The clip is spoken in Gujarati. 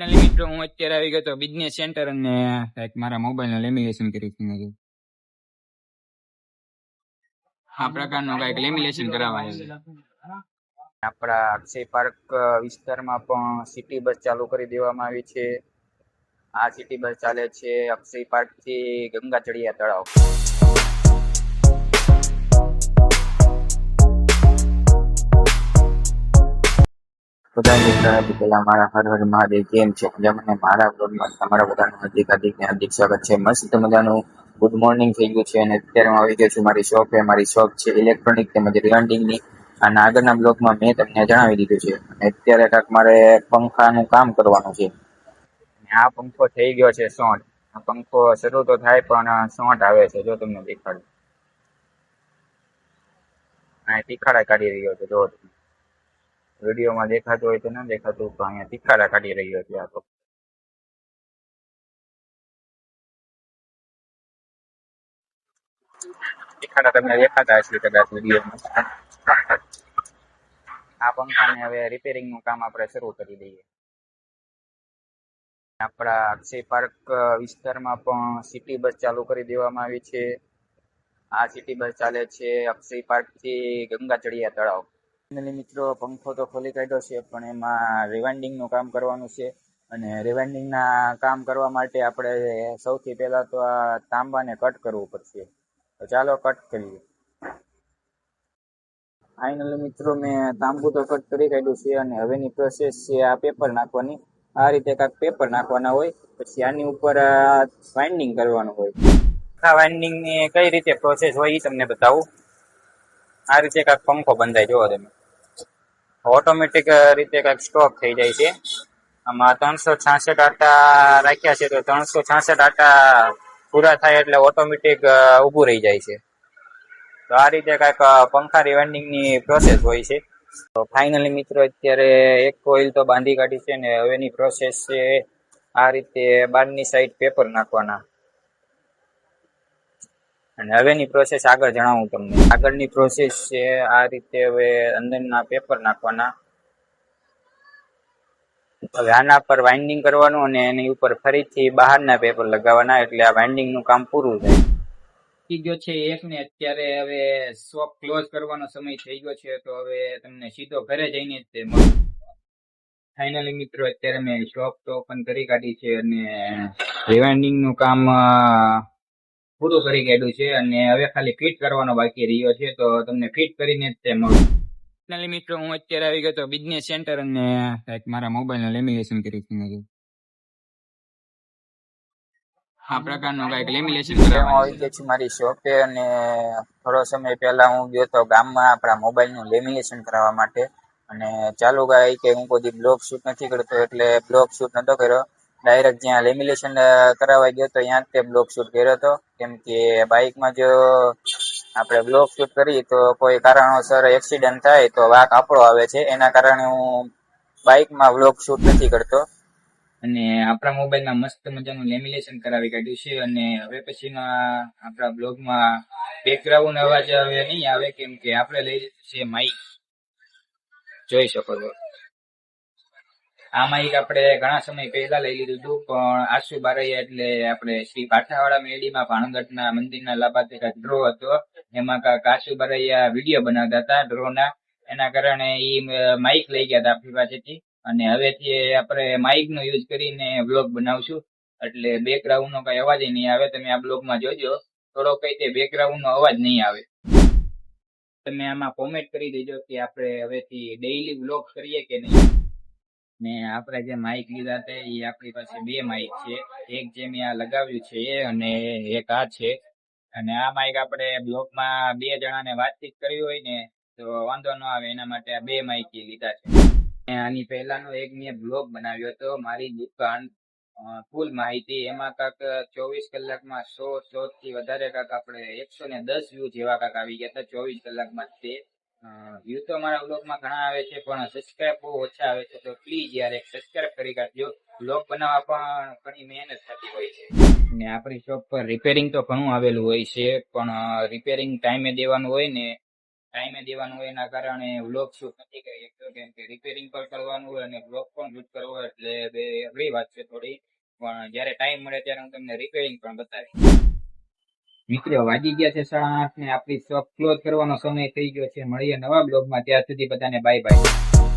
ફાઇનલી મિત્રો હું અત્યારે આવી ગયો તો બિઝનેસ સેન્ટર અને કંઈક મારા મોબાઈલનું લેમિનેશન કરી છું. આ પ્રકારનું કંઈક લેમિનેશન કરાવવા આપણા અક્ષય પાર્ક વિસ્તારમાં પણ સિટી બસ ચાલુ કરી દેવામાં આવી છે. આ સિટી બસ ચાલે છે અક્ષય પાર્ક થી ગંગા ચડિયા તળાવ. પેલા મારા હર હર મહાદેવ કેમ છે? મને મારા બ્લોગમાં તમારા બધાનું હાર્દિક સ્વાગત છે. મસ્ત મજાનું ગુડ મોર્નિંગ થઈ ગયું છે અને અત્યારે હું આવી ગયો છું મારી શોપે. મારી શોપ છે ઇલેક્ટ્રોનિક તેમજ રિવાઇન્ડિંગની. અને આગળના બ્લોગમાં મેં તમને જણાવી દીધું છે. અત્યારે કાંઈક મારે પંખાનું કામ કરવાનું છે. આ પંખો થઈ ગયો છે શોર્ટ. આ પંખો શરૂ તો થાય પણ શોર્ટ આવે છે. જો તમને દેખાડું, આ તીખાડા કાઢી રહ્યો છે. જો વિડીયોમાં દેખાતું હોય તો ના દેખાતું, તો અહીંયા તીખાડા કાઢી રહ્યો છે. આ તો તીખાડા તમને દેખાતા હશે કદાચ વિડીયોમાં. આ પંખાને હવે રિપેરિંગ નું કામ આપણે શરૂ કરી દઈએ. આપણા અક્ષય પાર્ક વિસ્તારમાં પણ સિટી બસ ચાલુ કરી દેવામાં આવી છે. આ સિટી બસ ચાલે છે અક્ષય પાર્ક થી ગંગા ચડિયા તળાવ. મિત્રો પંખો તો ખોલી કાઢ્યો છે પણ એમાં રિવાઇન્ડિંગ નું કામ કરવાનું છે. અને રિવાઇન્ડિંગ ના કામ કરવા માટે આપણે સૌથી પહેલા તો આ તાંબાને કટ કરવું પડશે. તો ચાલો કટ કરીએ. ફાઇનલી મિત્રો મેં તાંબુ તો કટ કરી કાઢ્યું છે અને હવેની પ્રોસેસ છે આ પેપર નાખવાની. આ રીતે કાંઈક પેપર નાખવાના હોય, પછી આની ઉપર વાઇન્ડિંગ કરવાનું હોય. આ વાઇન્ડિંગ ની કઈ રીતે પ્રોસેસ હોય એ તમને બતાવું. આ રીતે કાંઈક પંખો બંધાય, જોવો તમે. ઓટોમેટિક રીતે કાંઈક સ્ટોપ થઈ જાય છે. આમાં 366 આટા રાખ્યા છે, તો 366 આટા પૂરા થાય એટલે ઓટોમેટિક ઊભું રહી જાય છે. તો આ રીતે કાંઈક પંખા રિવાઇન્ડિંગ ની પ્રોસેસ હોય છે. તો ફાઇનલી મિત્રો અત્યારે એક કોઇલ તો બાંધી કાઢી છે ને હવેની પ્રોસેસ છે આ રીતે બહારની સાઈડ પેપર નાખવાના. અને હવેની પ્રોસેસ આગળ જણાવું તમને. આગળની પ્રોસેસ છે આ રીતે હવે અંદરના પેપર નાખવાના. હવે આના પર વાઇન્ડિંગ કરવાનું અને એની ઉપર ફરીથી બહારના પેપર લગાવવાના, એટલે આ વાઇન્ડિંગ નું કામ પૂરું થાય. થઈ ગયો છે એક ને અત્યારે હવે શોપ ક્લોઝ કરવાનો સમય થઈ ગયો છે, તો હવે તમને સીધો ઘરે જઈને જ તે મળું. ફાઇનલી મિત્રો અત્યારે મેં શોપ તો ઓપન કરી કાઢી છે અને રિવાઇન્ડિંગ નું કામ પૂરું કરી કાઢ્યું છે અને હવે ખાલી ફિટ કરવાનો બાકી રહ્યો છે, તો તમને ફિટ કરીને જ તે મળું. ફાઇનલી મિત્રો હું અત્યારે આવી ગયો તો બિઝનેસ સેન્ટર અને કંઈક મારા મોબાઈલનું લેમિનેશન કરી છું. આ પ્રકારનું કંઈક લેમિનેશન કરવામાં આવી ગયો છું મારી શોપે. અને થોડો સમય પહેલા હું ગયો તો ગામમાં આપણા મોબાઈલનું લેમિનેશન કરાવવા માટે. અને ચાલુ ગાય કે હું કોઈ બ્લોગ શૂટ નથી કરતો એટલે બ્લોગ શૂટ નતો કર્યો. ડાયરેક્ટ જ્યાં લેમિનેશન કરાવવા ગયો તો ત્યાં જ તે બ્લોગ શૂટ કર્યો હતો. કેમ કે બાઇકમાં જો આપણે બ્લોગ શૂટ કરીએ તો કોઈ કારણોસર એક્સિડન્ટ થાય તો વાંક આપણો આવે છે. એના કારણે હું બાઇકમાં બ્લોગ શૂટ નથી કરતો. અને આપણા મોબાઈલમાં મસ્ત મજાનું લેમિનેશન કરાવી કાઢ્યું છે. અને હવે પછીના આપણા બ્લોગમાં બેકગ્રાઉન્ડ અવાજ હવે નહીં આવે, કેમ કે આપણે લઈ લીધું છે માઇક. જોઈ શકો છો આ માઇક આપણે ઘણા સમય પહેલા લઈ લીધું હતું, પણ આસુ બારૈયા એટલે આપણે શ્રી કાઠાવાડા મેડીમાં ભાણગઢના મંદિરના લાભાર્થી કાંઈક ડ્રો હતો. એમાં કાંઈક આસુ બારૈયા વિડીયો બનાવતા હતા ડ્રોના. એના કારણે એ માઇક લઈ ગયા હતા આપણી પાસેથી. અને હવેથી આપણે માઇક નો યુઝ કરીને બ્લોગ બનાવશું, એટલે બેકગ્રાઉન્ડ નો કઈ અવાજ નહીં આવે. તમે આ બ્લોગમાં જોજો, થોડો કઈ તે બેકગ્રાઉન્ડ નો અવાજ નહીં આવે. તમે આમાં કોમેન્ટ કરી દેજો કે આપણે હવેથી ડેઈલી બ્લોગ કરીએ કે નહીં. ને આપણે જે માઇક લીધા હતા એ આપણી પાસે બે માઇક છે. એક જે મેં આ લગાવ્યું છે અને એક આ છે. અને આ માઇક આપણે બ્લોગમાં બે જણાને વાતચીત કરવી હોય ને તો વાંધો ન આવે, એના માટે આ બે માઇક લીધા છે. આની પહેલાનો એક મેં બ્લોગ બનાવ્યો હતો મારી દુકાન ફૂલ માહિતી. એમાં કાંક 24 કલાકમાં 100 થી વધારે કાંક આપણે 110 વ્યૂ જેવા કાંક આવી ગયા હતા 24 કલાકમાં. તે વ્યૂ તો મારા બ્લોગમાં ઘણા આવે છે પણ સબસ્ક્રાઇબ બહુ ઓછા આવે છે, તો પ્લીઝ યાર એક સબસ્ક્રાઇબ કરી કાઢજો. બ્લોગ બનાવવા પણ ઘણી મહેનત થતી હોય છે. ને આપણી શોપ પર રિપેરિંગ તો ઘણું આવેલું હોય છે, પણ રિપેરિંગ ટાઈમે દેવાનું હોય ને ટાઈમે દેવાનું હોય એના કારણે વ્લોગ શૂટ નથી કરી શકતો, કેમ કે રિપેરિંગ પણ કરવાનું હોય અને વ્લોગ પણ શૂટ કરવો હોય, એટલે બે અઘરી વાત છે થોડી. પણ જ્યારે ટાઈમ મળે ત્યારે હું તમને રિપેરિંગ પણ બતાવીશ. મિત્રો વાગી ગયા છે 8:30 ને આપણી શોપ ક્લોઝ કરવાનો સમય થઈ ગયો છે. મળીએ નવા બ્લોગમાં, ત્યાં સુધી બધાને બાય બાય.